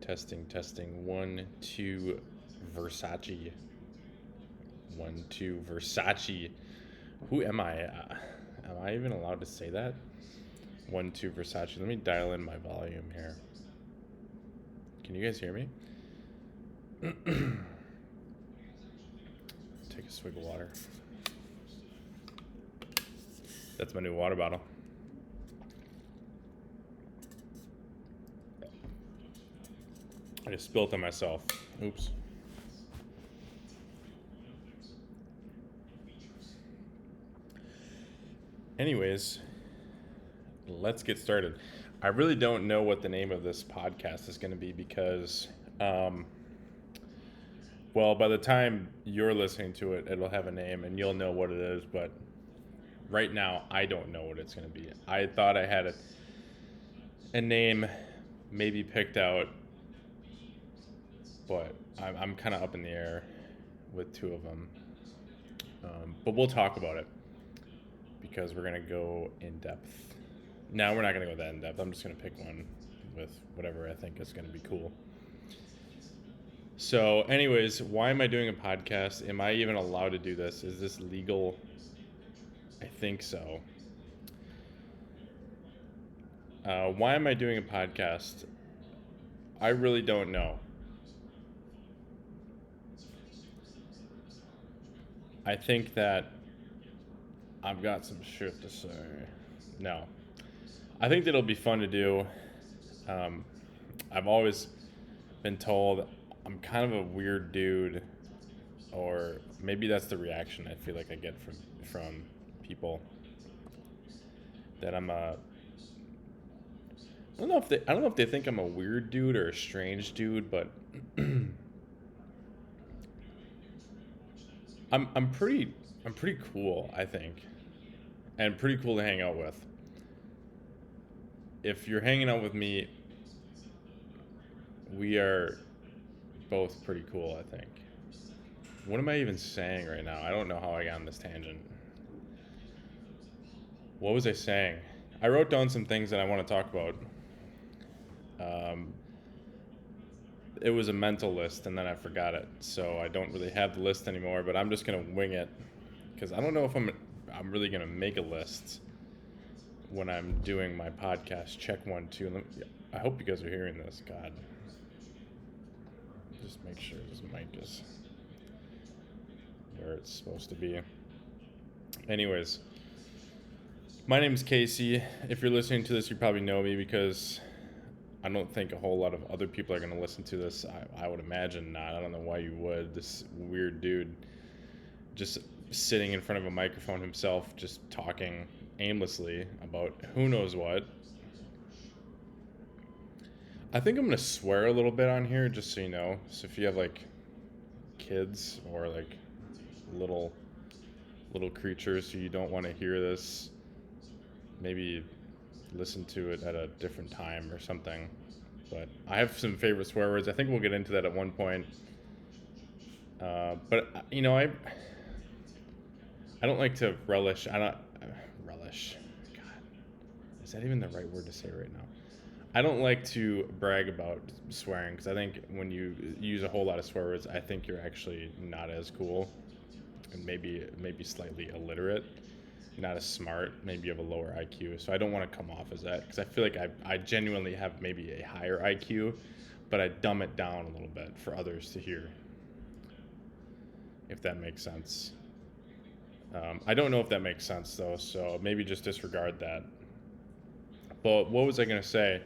Testing, testing. 1, 2, Versace. 1, 2, Versace. Who am I? Am I even allowed to say that? 1, 2, Versace. Let me dial in my volume here. Can you guys hear me? Take a swig of water. That's my new water bottle. I just spilled it on myself. Oops. Anyways, let's get started. I really don't know what the name of this podcast is going to be because, well, by the time you're listening to it, it'll have a name and you'll know what it is. But right now, I don't know what it's going to be. I thought I had a name maybe picked out, but I'm kind of up in the air with two of them. But we'll talk about it because we're going to go in depth. Now we're not going to go that in depth. I'm just going to pick one with whatever I think is going to be cool. So anyways, why am I doing a podcast? Am I even allowed to do this? Is this legal? I think so. Why am I doing a podcast? I really don't know. I think that I've got some shit to say. No. I think that it'll be fun to do. I've always been told I'm kind of a weird dude, or maybe that's the reaction I feel like I get from people, that I'm a I don't know if they think I'm a weird dude or a strange dude, but I'm pretty cool, I think. And pretty cool to hang out with. If you're hanging out with me, we are both pretty cool, I think. What am I even saying right now? I don't know how I got on this tangent. What was I saying? I wrote down some things that I want to talk about. It was a mental list, and then I forgot it, so I don't really have the list anymore. But I'm just gonna wing it because I don't know if I'm really gonna make a list when I'm doing my podcast. Check 1, 2. I hope you guys are hearing this. God, just make sure this mic is where it's supposed to be. Anyways, my name is Casey. If you're listening to this, you probably know me because I don't think a whole lot of other people are going to listen to this. I would imagine not. I don't know why you would. This weird dude just sitting in front of a microphone himself, just talking aimlessly about who knows what. I think I'm going to swear a little bit on here, just so you know. So if you have like kids or like little creatures who you don't want to hear this, maybe listen to it at a different time or something. But I have some favorite swear words. I think we'll get into that at one point. But you know, I don't like to relish. Relish. God, is that even the right word to say right now? I don't like to brag about swearing because I think when you use a whole lot of swear words, I think you're actually not as cool, and maybe slightly illiterate. Not as smart, maybe you have a lower IQ. So I don't want to come off as that because I feel like I genuinely have maybe a higher IQ, but I dumb it down a little bit for others to hear, if that makes sense. I don't know if that makes sense though, so maybe just disregard that. But what was I going to say?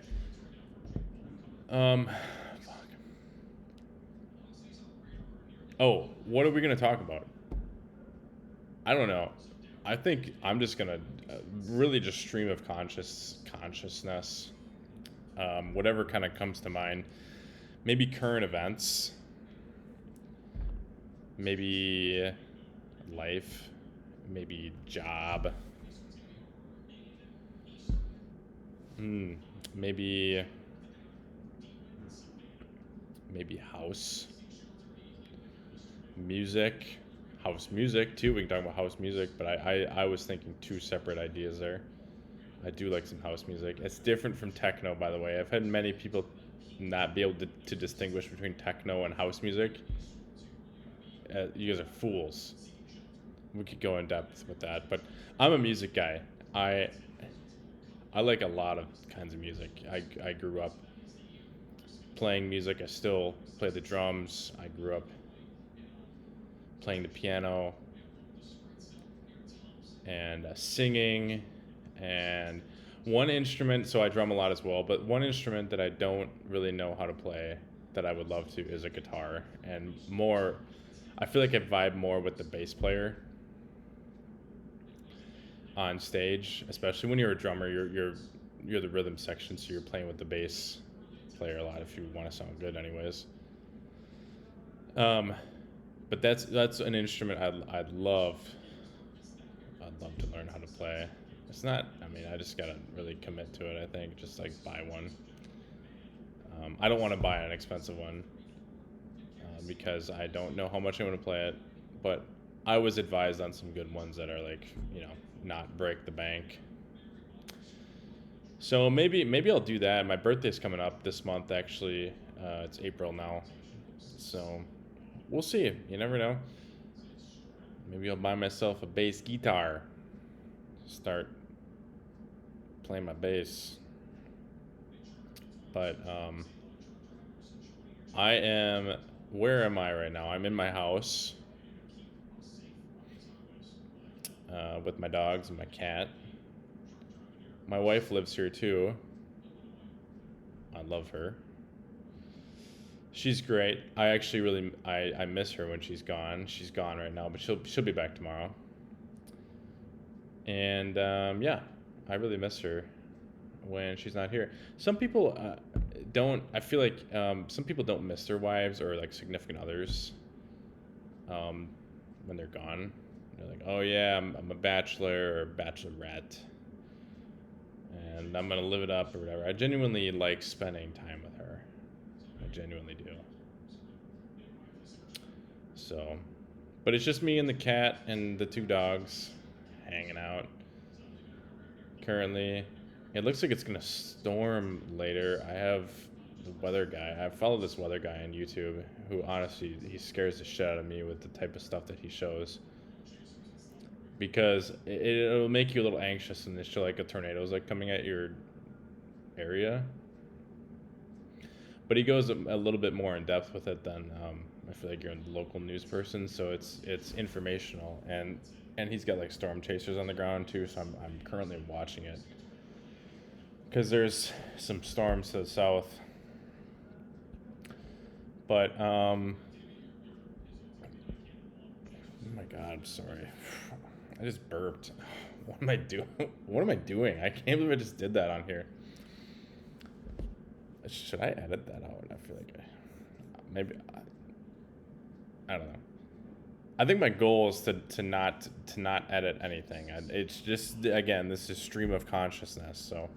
Fuck. Oh, what are we going to talk about? I don't know. I think I'm just gonna really just stream of consciousness, whatever kind of comes to mind. Maybe current events, maybe life, maybe job, maybe house music. House music too. We can talk about house music, but I was thinking two separate ideas there. I do like some house music. It's different from techno, by the way. I've had many people not be able to distinguish between techno and house music, you guys are fools. We could go in depth with that, but I'm a music guy. I I like a lot of kinds of music. I grew up playing music. I still play the drums. I grew up playing the piano and singing, and one instrument. So I drum a lot as well, but one instrument that I don't really know how to play that I would love to is a guitar. And more, I feel like I vibe more with the bass player on stage, especially when you're a drummer. You're the rhythm section, so you're playing with the bass player a lot if you want to sound good, anyways. Um, but that's an instrument I'd love to learn how to play. It's not. I mean, I just gotta really commit to it. I think just like buy one. I don't want to buy an expensive one because I don't know how much I want to play it. But I was advised on some good ones that are like, not break the bank. So maybe I'll do that. My birthday's coming up this month. Actually, it's April now. So we'll see. You never know. Maybe I'll buy myself a bass guitar. Start playing my bass. But where am I right now? I'm in my house with my dogs and my cat. My wife lives here too. I love her. She's great. I actually I miss her when she's gone. She's gone right now, but she'll be back tomorrow. And yeah, I really miss her when she's not here. Some people don't. I feel like some people don't miss their wives or like significant others when they're gone. They're like, oh yeah, I'm a bachelor or bachelorette, and I'm gonna live it up or whatever. I genuinely like spending time with her. I genuinely do. So, but it's just me and the cat and the two dogs hanging out. Currently, it looks like it's gonna storm later. I have the weather guy. I follow this weather guy on YouTube who honestly he scares the shit out of me with the type of stuff that he shows. Because it'll make you a little anxious and they show like a tornado is like coming at your area. But he goes a little bit more in depth with it than I feel like you're a local news person, so it's informational and he's got like storm chasers on the ground too, so I'm currently watching it because there's some storms to the south. But oh my God, I'm sorry. I just burped. What am I doing? What am I doing? I can't believe I just did that on here. Should I edit that out? I feel like I don't know. I think my goal is to not edit anything. It's just again, this is stream of consciousness, so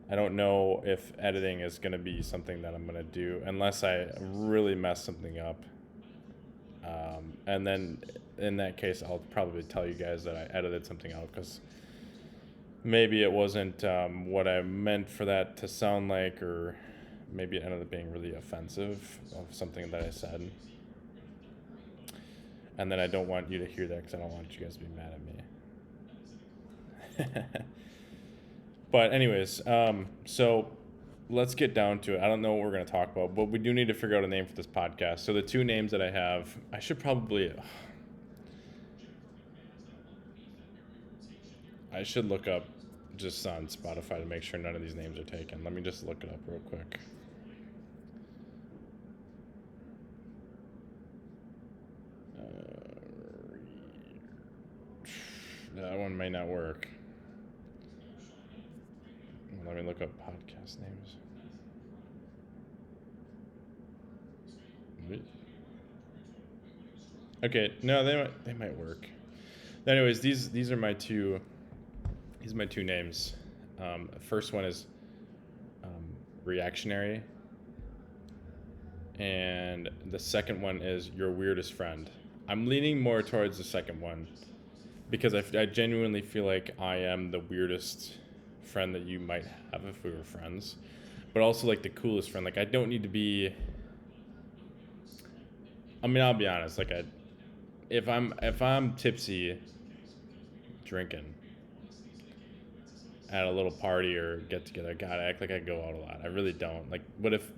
I don't know if editing is going to be something that I'm going to do unless I really mess something up. And then in that case, I'll probably tell you guys that I edited something out because maybe it wasn't what I meant for that to sound like, or maybe it ended up being really offensive of something that I said. And then I don't want you to hear that because I don't want you guys to be mad at me. But anyways, so let's get down to it. I don't know what we're going to talk about, but we do need to figure out a name for this podcast. So the two names that I have, I should probably... I should look up just on Spotify to make sure none of these names are taken. Let me just look it up real quick. That one may not work. Let me look up podcast names. Okay, no, they might work. Anyways, these are my two. These are my two names. First one is reactionary, and the second one is your weirdest friend. I'm leaning more towards the second one because I genuinely feel like I am the weirdest friend that you might have if we were friends. but also like the coolest friend. Like I don't need to be. I mean, I'll be honest. Like if I'm tipsy, drinking at a little party or get together, gotta act like I go out a lot. I really don't. Like, but if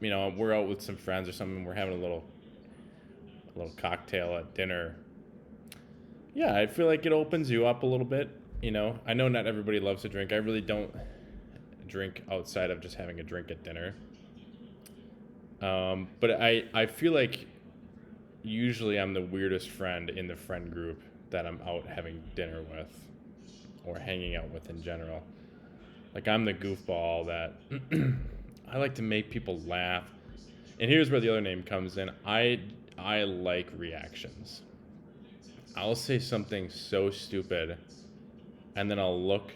we're out with some friends or something, we're having a little cocktail at dinner. Yeah, I feel like it opens you up a little bit. I know not everybody loves to drink. I really don't drink outside of just having a drink at dinner. But I feel like usually I'm the weirdest friend in the friend group that I'm out having dinner with or hanging out with in general. Like I'm the goofball that I like to make people laugh. And here's where the other name comes in. I like reactions. I'll say something so stupid and then I'll look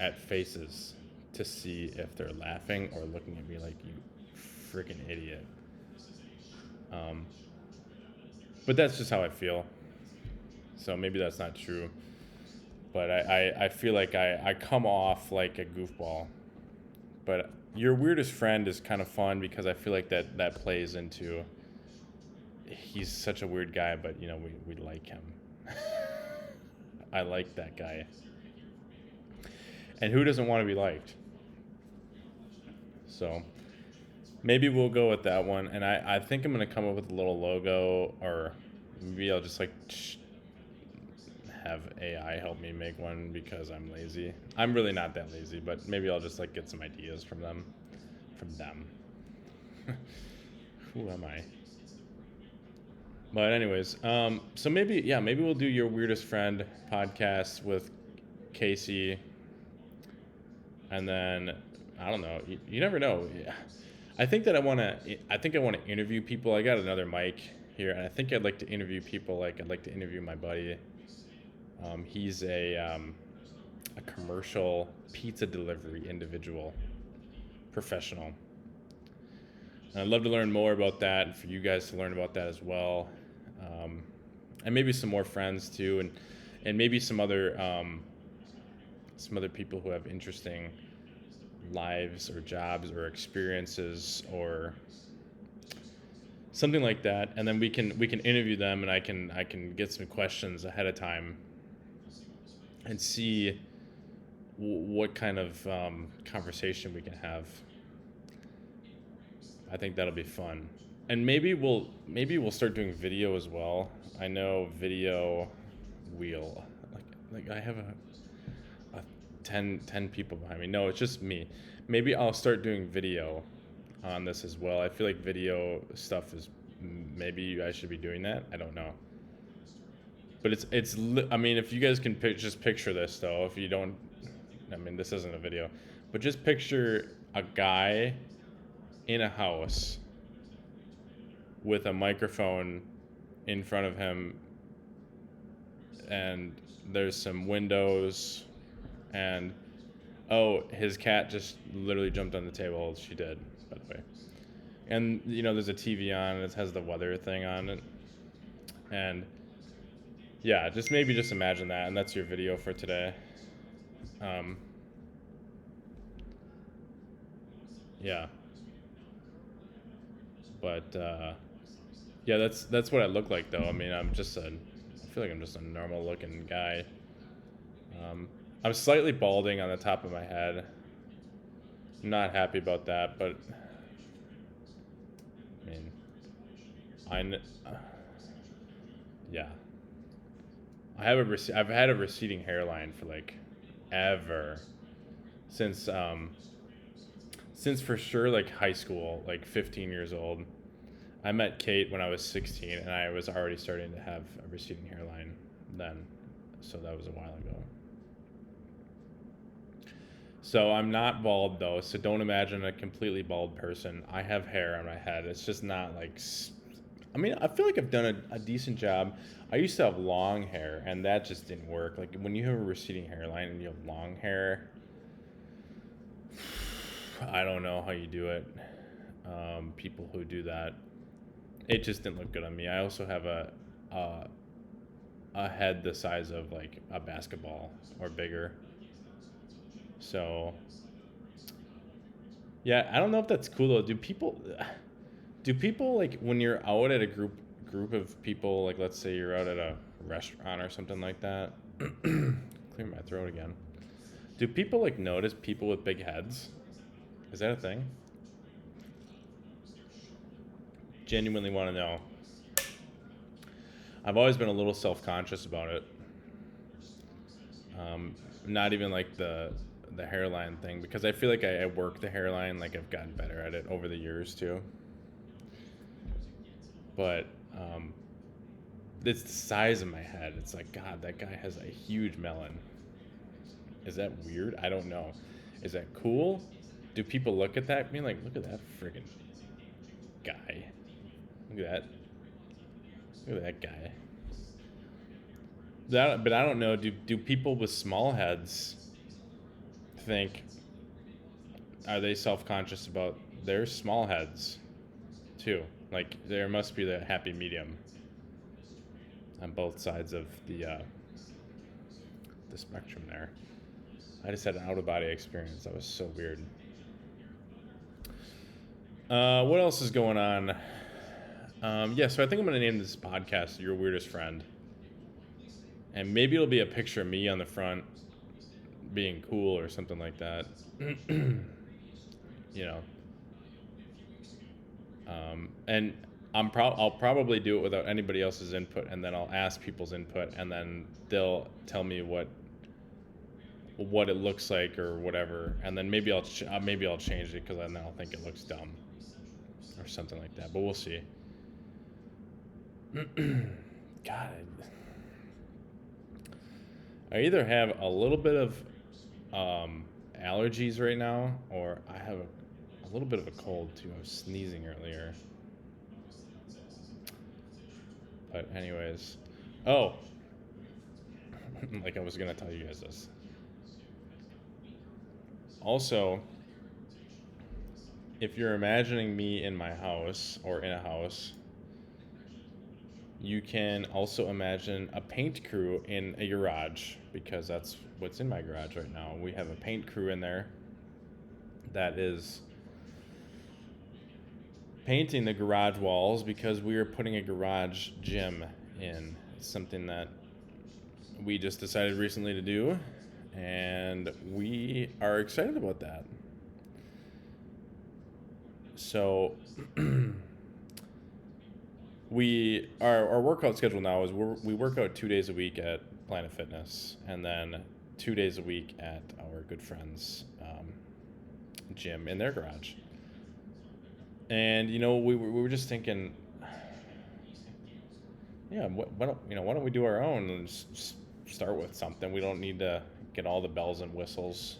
at faces to see if they're laughing or looking at me like you freaking idiot. Um, but that's just how I feel. So maybe that's not true. But I feel like I come off like a goofball. But your weirdest friend is kind of fun because I feel like that plays into he's such a weird guy, but we like him. I like that guy. And who doesn't want to be liked? So maybe we'll go with that one. And I think I'm going to come up with a little logo, or maybe I'll just have AI help me make one because I'm lazy. I'm really not that lazy, but maybe I'll just get some ideas from them. Who am I? But anyways, so maybe we'll do your weirdest friend podcast with Casey, and then I don't know. You never know. Yeah. I think I want to interview people. I got another mic here, and I think I'd like to interview people. Like I'd like to interview my buddy. He's a commercial pizza delivery individual, professional. And I'd love to learn more about that, and for you guys to learn about that as well, and maybe some more friends too, and maybe some other people who have interesting lives or jobs or experiences or something like that, and then we can interview them, and I can get some questions ahead of time and see what kind of conversation we can have. I think that'll be fun, and maybe we'll start doing video as well. I know video wheel like I have a 10 people behind me. No, it's just me. Maybe I'll start doing video on this as well. I feel like video stuff is maybe you guys should be doing that. I don't know. But I mean, if you guys can just picture this though, if you don't, I mean, this isn't a video, but just picture a guy in a house with a microphone in front of him, and there's some windows, and his cat just literally jumped on the table. She did, by the way. And there's a TV on, and it has the weather thing on it, and yeah, just imagine that, and that's your video for today. Yeah. But yeah, that's what I look like though. I mean, I feel like I'm just a normal looking guy. I'm slightly balding on the top of my head. I'm not happy about that, but I mean, yeah. I've had a receding hairline for ever since for sure high school, 15 years old. I met Kate when I was 16, and I was already starting to have a receding hairline then, so that was a while ago. So I'm not bald though, so don't imagine a completely bald person. I have hair on my head. It's just not I mean, I feel like I've done a decent job. I used to have long hair, and that just didn't work. Like when you have a receding hairline and you have long hair, I don't know how you do it. People who do that, it just didn't look good on me. I also have a head the size of a basketball or bigger. So Yeah, I don't know if that's cool though. Do people like when you're out at a group of people, like let's say you're out at a restaurant or something like that. Clear my throat again. Do people like notice people with big heads? Is that a thing? Genuinely want to know. I've always been a little self-conscious about it. Not even like the hairline thing, because I feel like I work the hairline, like I've gotten better at it over the years too. But it's the size of my head. It's like, God, that guy has a huge melon. Is that weird? I don't know. Is that cool? Do people look at that and be like, look at that friggin' guy? Look at that. Look at that guy. But I don't know. Do people with small heads think, are they self-conscious about their small heads too? Like there must be the happy medium on both sides of the spectrum there. I just had an out of body experience. That was so weird. What else is going on? Yeah, so I think I'm going to name this podcast Your Weirdest Friend. And maybe it'll be a picture of me on the front being cool or something like that. You know. And I'll probably do it without anybody else's input, and then I'll ask people's input, and then they'll tell me what it looks like or whatever, and then maybe I'll change it because then I'll think it looks dumb or something like that. But we'll see. God, I either have a little bit of allergies right now, or I have a little bit of a cold too. I was sneezing earlier. But anyways, oh, like I was gonna tell you guys this. Also, if you're imagining me in my house or in a house, you can also imagine a paint crew in a garage, because that's what's in my garage right now. We have a paint crew in there that is painting the garage walls because we are putting a garage gym in. It's something that we just decided recently to do, and we are excited about that. So our workout schedule now is we work out 2 days a week at Planet Fitness, and then 2 days a week at our good friends' gym in their garage. And we were just thinking, yeah, why don't we do our own and start with something? We don't need to get all the bells and whistles.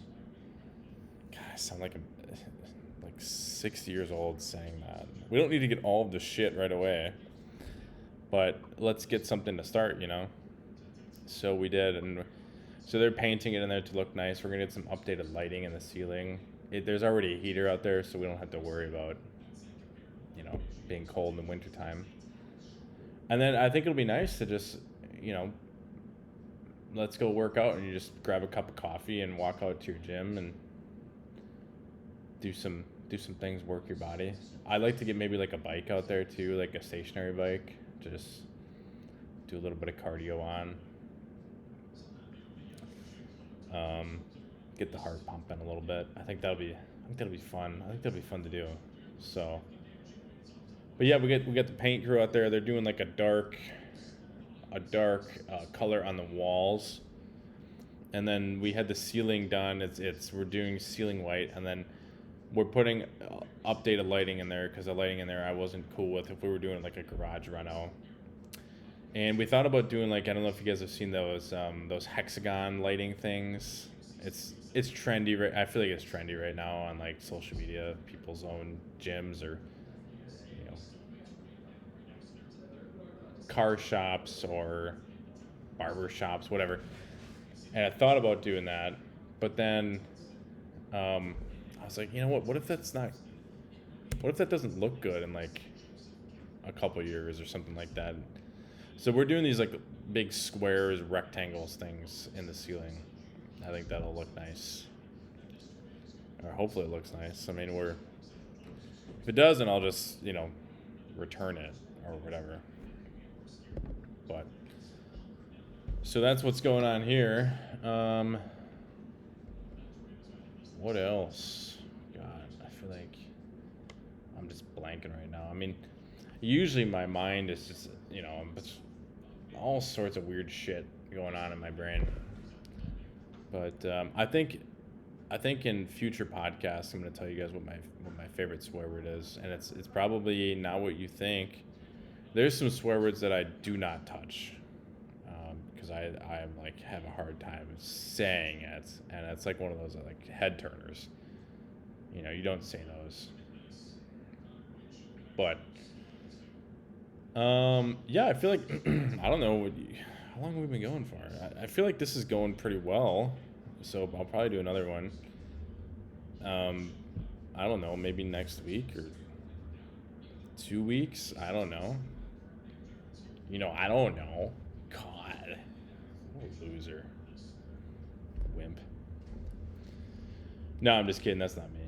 God, I sound like 60 years old saying that. We don't need to get all of the shit right away, but let's get something to start. So we did, and so they're painting it in there to look nice. We're gonna get some updated lighting in the ceiling. There's already a heater out there, so we don't have to worry about being cold in the wintertime. And then I think it'll be nice to just, let's go work out, and you just grab a cup of coffee and walk out to your gym and do some things, work your body. I'd like to get maybe like a bike out there too, like a stationary bike, to just do a little bit of cardio on. Get the heart pumping a little bit. I think that'll be fun. I think that'll be fun to do. So, but yeah, we got the paint crew out there. They're doing like a dark color on the walls, and then we had the ceiling done. We're doing ceiling white, and then we're putting updated lighting in there, because the lighting in there I wasn't cool with if we were doing like a garage reno. And we thought about doing, like, I don't know if you guys have seen those hexagon lighting things. It's trendy, right? I feel like it's trendy right now on like social media, people's own gyms or car shops or barber shops, whatever. And I thought about doing that, but then I was like, what if that doesn't look good in like a couple years or something like that? So we're doing these like big squares, rectangles things in the ceiling. I think that'll look nice. or hopefully it looks nice. I mean, if it doesn't, I'll just return it or whatever. But so that's what's going on here. What else? God, I feel like I'm just blanking right now. I mean, usually my mind is just it's all sorts of weird shit going on in my brain. But I think in future podcasts I'm going to tell you guys what my favorite swear word is, and it's probably not what you think. There's some swear words that I do not touch because I like have a hard time saying it, and it's like one of those like head turners. You don't say those. But yeah, I feel like I don't know how long have we been going for. I feel like this is going pretty well, so I'll probably do another one. I don't know, maybe next week or 2 weeks. I don't know. I don't know. God, what a loser, wimp. No, I'm just kidding. That's not me.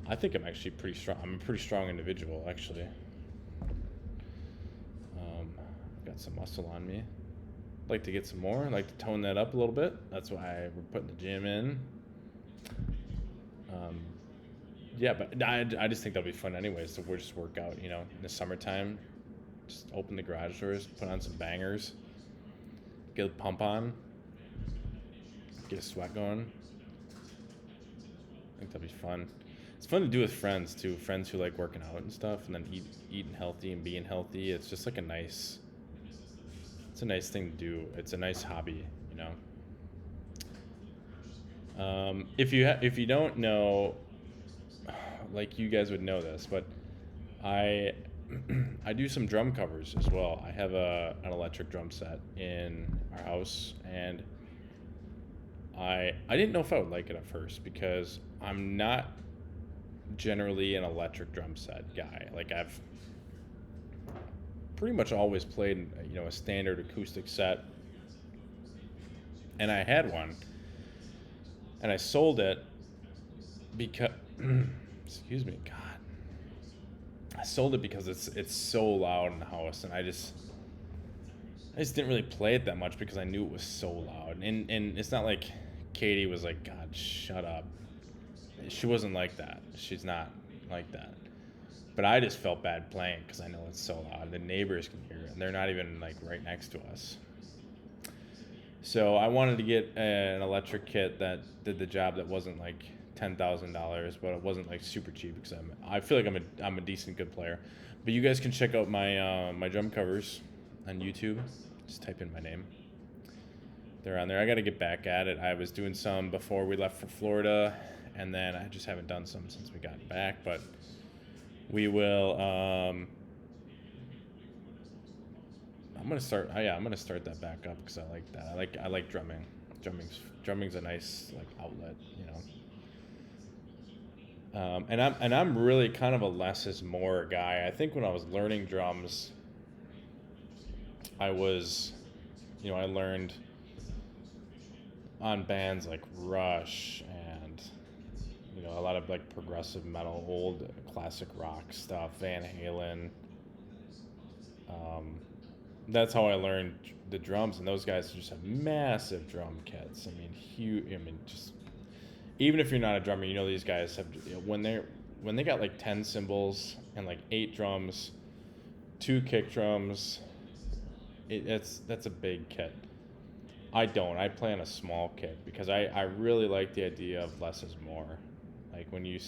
I think I'm actually pretty strong. I'm a pretty strong individual, actually. Got some muscle on me. Like to get some more. Like to tone that up a little bit. That's why we're putting the gym in. Yeah, but I just think that'll be fun anyways. So we'll just work out, in the summertime. Just open the garage doors, put on some bangers, get a pump on, get a sweat going. I think that'll be fun. It's fun to do with friends too. Friends who like working out and stuff, and then eating healthy and being healthy. It's just like it's a nice thing to do. It's a nice hobby, If you don't know, like you guys would know this, but I do some drum covers as well. I have an electric drum set in our house, and I didn't know if I would like it at first because I'm not generally an electric drum set guy. Like I've pretty much always played, a standard acoustic set, and I had one, and I sold it because excuse me, God. I sold it because it's so loud in the house, and I just didn't really play it that much because I knew it was so loud. And it's not like Katie was like, God, shut up. She wasn't like that. She's not like that. But I just felt bad playing because I know it's so loud. The neighbors can hear it, and they're not even like right next to us. So I wanted to get an electric kit that did the job, that wasn't like $10,000, but it wasn't like super cheap because I feel like I'm a decent good player. But you guys can check out my my drum covers on YouTube. Just type in my name. They're on there. I got to get back at it. I was doing some before we left for Florida, and then I just haven't done some since we got back. But we will. I'm gonna start. I'm gonna start that back up because I like that. I like drumming. Drumming's a nice like outlet, And I'm really kind of a less is more guy. I think when I was learning drums, I learned on bands like Rush and a lot of like progressive metal, old classic rock stuff, Van Halen. That's how I learned the drums, and those guys just have massive drum kits. I mean, huge. I mean, just even if you're not a drummer, these guys have when they got like 10 cymbals and like 8 drums, 2 kick drums. That's a big kit. I don't. I play on a small kit because I really like the idea of less is more. Like when you're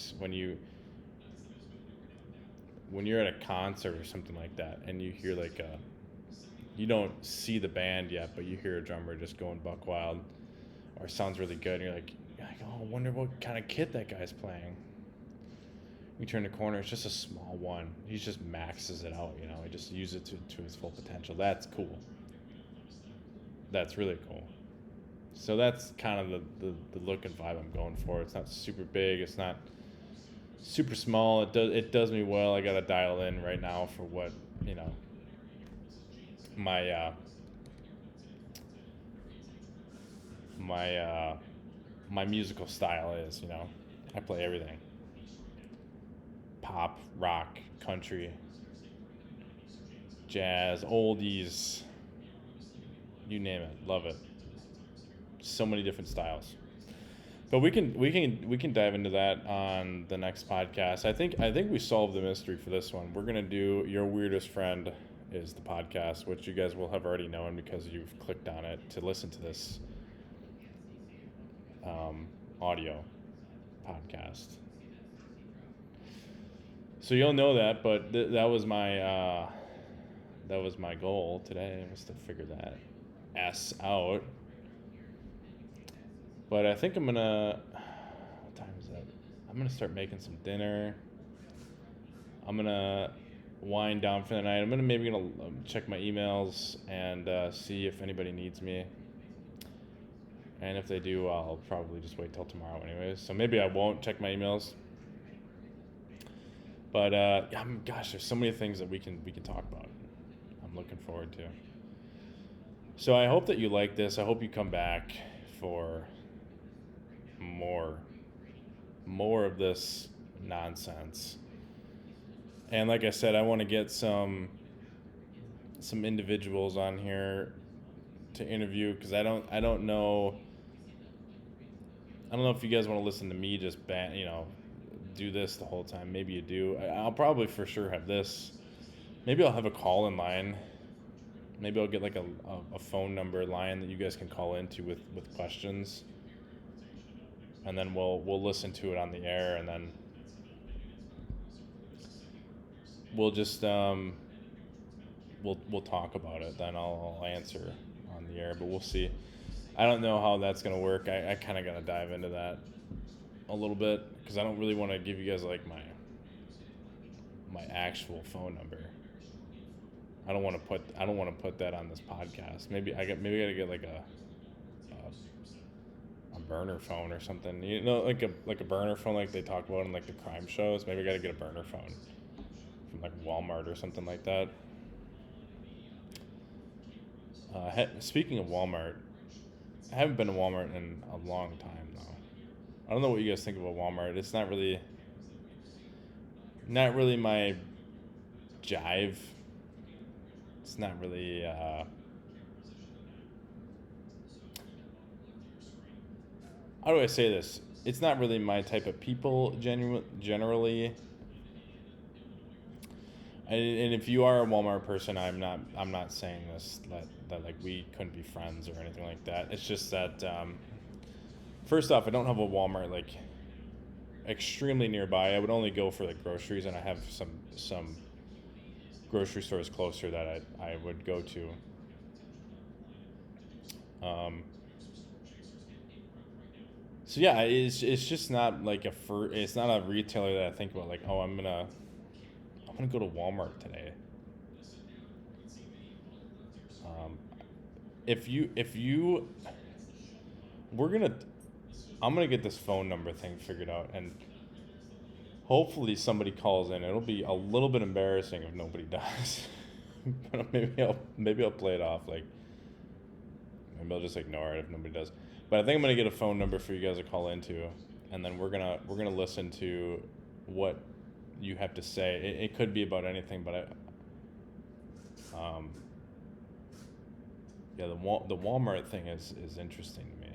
at a concert or something like that, and you hear like you don't see the band yet, but you hear a drummer just going buck wild, or sounds really good, and you're like, oh, I wonder what kind of kit that guy's playing. You turn the corner, it's just a small one. He just maxes it out, He just uses it to his full potential. That's cool. That's really cool. So that's kind of the look and vibe I'm going for. It's not super big. It's not super small. It does me well. I got to dial in right now for what, my my musical style is, I play everything. Pop, rock, country, jazz, oldies, you name it. Love it. So many different styles. But we can dive into that on the next podcast. I think we solved the mystery for this one. We're gonna do Your Weirdest Friend is the podcast, which you guys will have already known because you've clicked on it to listen to this audio podcast. So you'll know that, but that was my goal today, was to figure that S out. But I think what time is it? I'm gonna start making some dinner. I'm gonna wind down for the night. I'm maybe gonna check my emails and see if anybody needs me. And if they do, I'll probably just wait till tomorrow anyways. So maybe I won't check my emails. But gosh, there's so many things that we can talk about. I'm looking forward to. So I hope that you like this. I hope you come back for more of this nonsense. And like I said, I want to get some individuals on here to interview, because I don't know if you guys want to listen to me just do this the whole time. Maybe you do. I'll probably for sure have this. Maybe I'll have a call in line. Maybe I'll get like a phone number line that you guys can call into with questions. And then we'll listen to it on the air, and then we'll just we'll talk about it. Then I'll answer on the air, but we'll see. I don't know how that's gonna work. I kind of gotta dive into that a little bit, because I don't really want to give you guys like my actual phone number. I don't want to put that on this podcast. Maybe I gotta get like a burner phone or something. Like a burner phone like they talk about in like the crime shows. Maybe I gotta get a burner phone from like Walmart or something like that. Speaking of Walmart, I haven't been to Walmart in a long time now. I don't know what you guys think about Walmart. It's not really my jive. It's not really how do I say this? It's not really my type of people generally. And if you are a Walmart person, I'm not saying this that like we couldn't be friends or anything like that. It's just that first off, I don't have a Walmart like extremely nearby. I would only go for like groceries, and I have some grocery stores closer that I would go to. So yeah, it's just not like it's not a retailer that I think about like, oh, I'm gonna go to Walmart today. If you I'm gonna get this phone number thing figured out, and hopefully somebody calls in. It'll be a little bit embarrassing if nobody does. But maybe I'll play it off, like maybe I'll just ignore it if nobody does. But I think I'm gonna get a phone number for you guys to call into, and then we're gonna listen to what you have to say. It could be about anything, but the Walmart thing is interesting to me.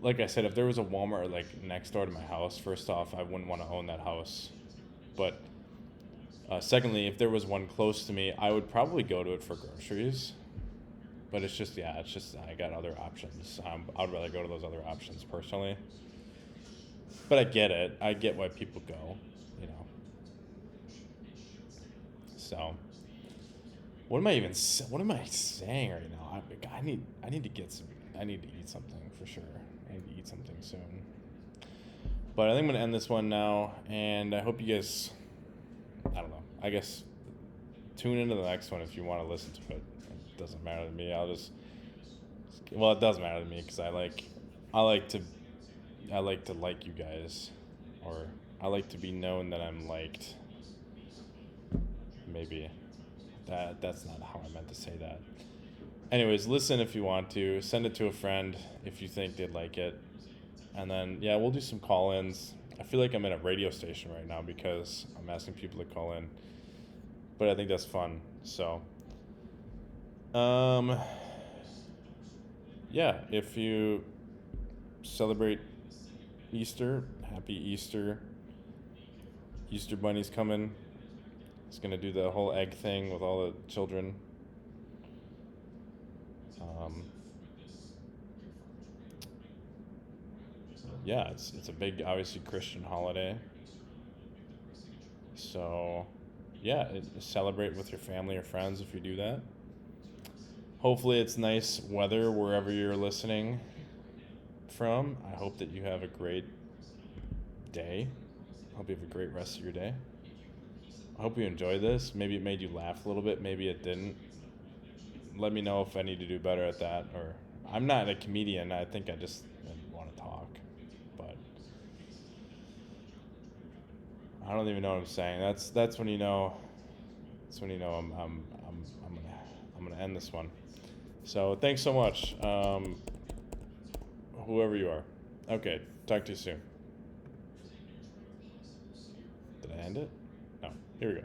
Like I said, if there was a Walmart like next door to my house, first off, I wouldn't want to own that house. But secondly, if there was one close to me, I would probably go to it for groceries. But it's just I got other options. I'd rather go to those other options personally. But I get it. I get why people go, you know. So, what am I saying right now? I need to eat something for sure. I need to eat something soon. But I think I'm going to end this one now, and I hope you guys, I don't know, I guess tune into the next one if you want to listen to it. It doesn't matter to me. It does matter to me because I like to like you guys, or I like to be known that I'm liked. Maybe that's not how I meant to say that. Anyways, listen if you want to. Send it to a friend if you think they'd like it. And then, yeah, we'll do some call-ins. I feel like I'm in a radio station right now because I'm asking people to call in. But I think that's fun. So, um, yeah, if you celebrate Easter, happy Easter. Easter Bunny's coming. It's going to do the whole egg thing with all the children. Um, yeah, it's a big, obviously, Christian holiday. So, yeah, celebrate with your family or friends if you do that. Hopefully, it's nice weather wherever you're listening from. I hope that you have a great day. I hope you have a great rest of your day. I hope you enjoyed this. Maybe it made you laugh a little bit. Maybe it didn't. Let me know if I need to do better at that. Or I'm not a comedian. I think I just want to talk. But I don't even know what I'm saying. That's when you know. That's when you know I'm gonna end this one. So thanks so much, whoever you are. Okay, talk to you soon. Did I end it? No. Here we go.